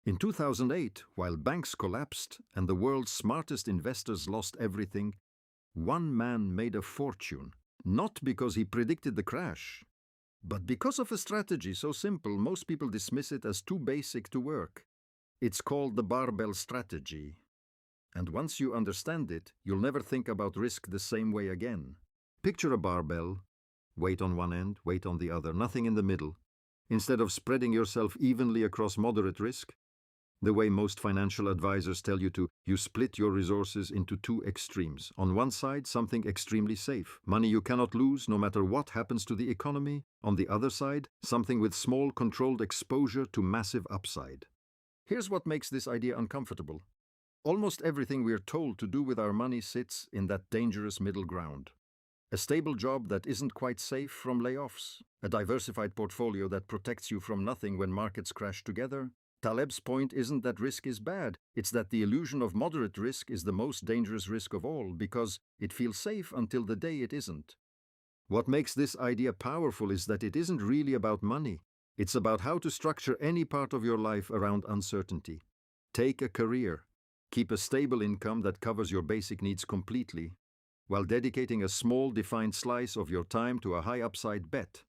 In 2008, while banks collapsed and the world's smartest investors lost everything, one man made a fortune, not because he predicted the crash, but because of a strategy so simple most people dismiss it as too basic to work. It's called the barbell strategy. And once you understand it, you'll never think about risk the same way again. Picture a barbell, weight on one end, weight on the other, nothing in the middle. Instead of spreading yourself evenly across moderate risk, the way most financial advisors tell you to, you split your resources into two extremes. On one side, something extremely safe, money you cannot lose no matter what happens to the economy. On the other side, something with small controlled exposure to massive upside. Here's what makes this idea uncomfortable. Almost everything we're told to do with our money sits in that dangerous middle ground. A stable job that isn't quite safe from layoffs, a diversified portfolio that protects you from nothing when markets crash together. Taleb's point isn't that risk is bad, it's that the illusion of moderate risk is the most dangerous risk of all because it feels safe until the day it isn't. What makes this idea powerful is that it isn't really about money. It's about how to structure any part of your life around uncertainty. Take a career. Keep a stable income that covers your basic needs completely, while dedicating a small defined slice of your time to a high upside bet.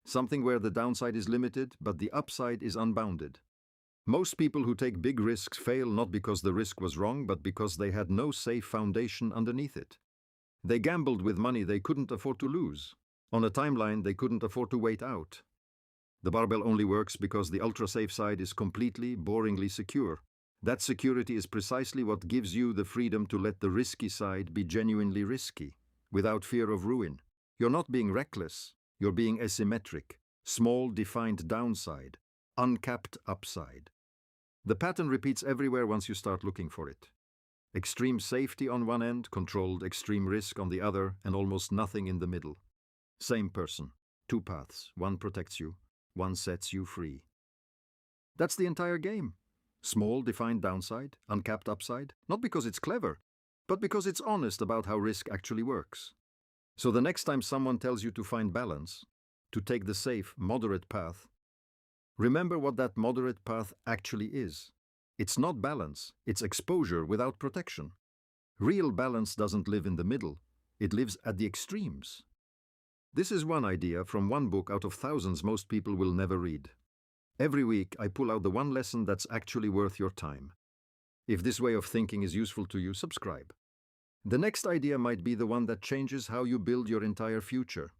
Something where the downside is limited, but the upside is unbounded. Most people who take big risks fail not because the risk was wrong, but because they had no safe foundation underneath it. They gambled with money they couldn't afford to lose, on a timeline they couldn't afford to wait out. The barbell only works because the ultra-safe side is completely, boringly secure. That security is precisely what gives you the freedom to let the risky side be genuinely risky, without fear of ruin. You're not being reckless, you're being asymmetric, small defined downside, uncapped upside. The pattern repeats everywhere once you start looking for it. Extreme safety on one end, controlled extreme risk on the other, and almost nothing in the middle. Same person, two paths, one protects you, one sets you free. That's the entire game. Small defined downside, uncapped upside, not because it's clever, but because it's honest about how risk actually works. So the next time someone tells you to find balance, to take the safe, moderate path, remember what that moderate path actually is. It's not balance, it's exposure without protection. Real balance doesn't live in the middle, it lives at the extremes. This is one idea from one book out of thousands most people will never read. Every week I pull out the one lesson that's actually worth your time. If this way of thinking is useful to you, subscribe. The next idea might be the one that changes how you build your entire future.